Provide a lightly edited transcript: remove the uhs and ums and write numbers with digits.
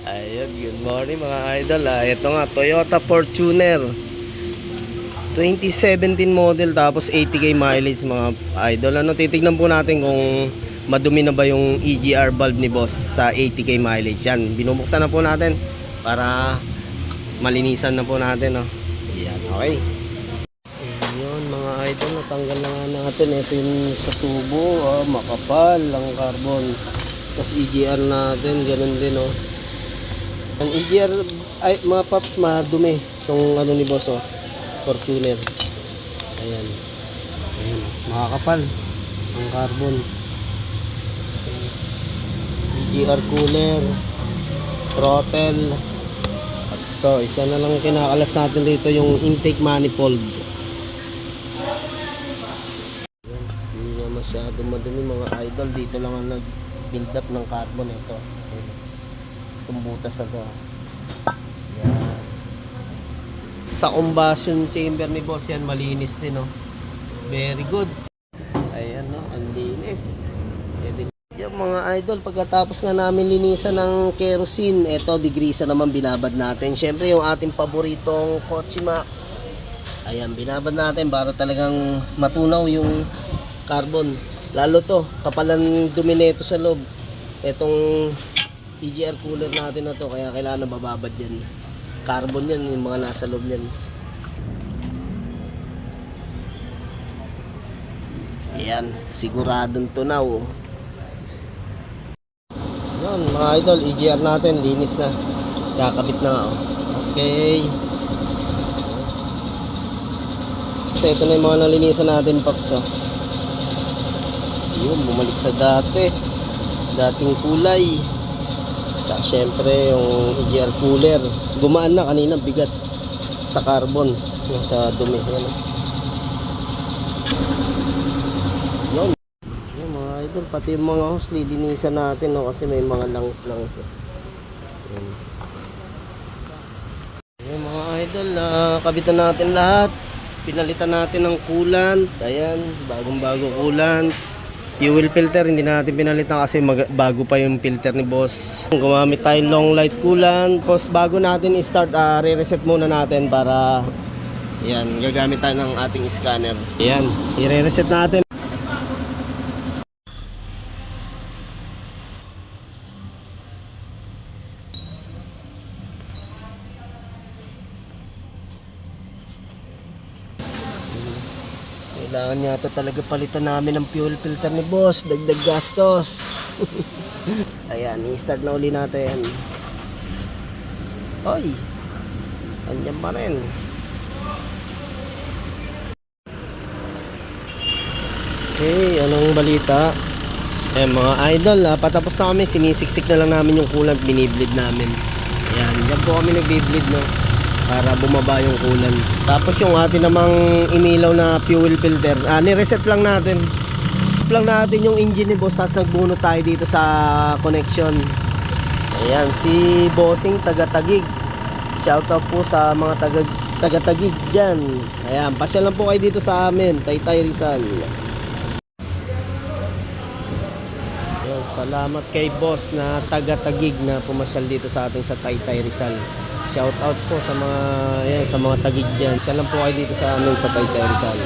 Ayun, good morning mga idol. Ito nga, Toyota Fortuner 2017 model tapos 80k mileage mga idol. Titignan po natin kung madumi na ba yung EGR valve ni boss sa 80k mileage. Yan, binubuksan na po natin para malinisan na po natin. Yan, okay. Ayun mga idol, natanggal na nga natin. Ito yung sa tubo, makapal ang carbon. Tapos EGR natin, ganun din. Ang EGR, ay, mga paps, madumi itong ano ni boss, Fortuner. Ayan. Ayan, makakapal ang carbon. EGR cooler, throttle. At ito, isa na lang kinakalas natin dito, yung intake manifold. Ayan, hindi na masyado madumi mga idol. Dito lang ang nag-build up ng carbon ito. Ayan. Itong butas na to. Yan. Sa combustion chamber ni boss yan, malinis din. Very good. Ayan, ang linis. Yung mga idol, pagkatapos nga namin linisan ng kerosene, eto degrisa naman binabad natin. Syempre yung ating paboritong Kochimax. Ayan, binabad natin para talagang matunaw yung carbon. Lalo to, kapalan dumi nito sa loob. Etong EGR cooler natin na to, kaya kailangan bababad yan. Carbon yan, yung mga nasa loob yan. Ayan, siguradong tunaw. Yan mga idol, EGR natin, linis na. Kakabit na. Okay. So ito na yung mga nalinisan natin, paps. Yun, bumalik sa dating kulay. At syempre yung EGR cooler gumaan na kanina, bigat sa carbon yung sa dumi. Yan yung mga idol, pati yung mga hose lilinisan natin kasi may mga langs yung mga idol. Kabitan natin lahat, pinalitan natin ng coolant. Ayan, bagong bago coolant. Fuel filter hindi natin pinalitan kasi bago pa yung filter ni boss. Gumamit tayong long life coolant. Tapos bago natin i-start, re-reset muna natin para yan, gagamit tayo ng ating scanner. Yan, i-reset natin. Kailangan yata talaga palitan namin ng fuel filter ni boss. Dagdag gastos. Ayan, i-start na uli natin. Hoy, andyan pa rin. Okay, anong balita? Mga idol, patapos na kami. Sinisiksik na lang namin yung coolant, binibleed namin. Ayan, dyan po kami nagbi-bleed, para bumaba yung coolant. Tapos yung atin namang inilaw na fuel filter, ni-reset lang natin. Yung engine ni boss, tapos nagbunot tayo dito sa connection. Ayan, si Bossing taga-Tagig. Shoutout po sa mga taga-Tagig dyan. Ayan, pasyal lang po kayo dito sa amin, Taytay Rizal. Ayan, salamat kay boss na taga-Tagig na pumasyal dito sa atin sa Taytay Rizal. Shout out po sa mga Tagig dyan. Siya lang po kayo dito sa amin sa Taytay Rizal.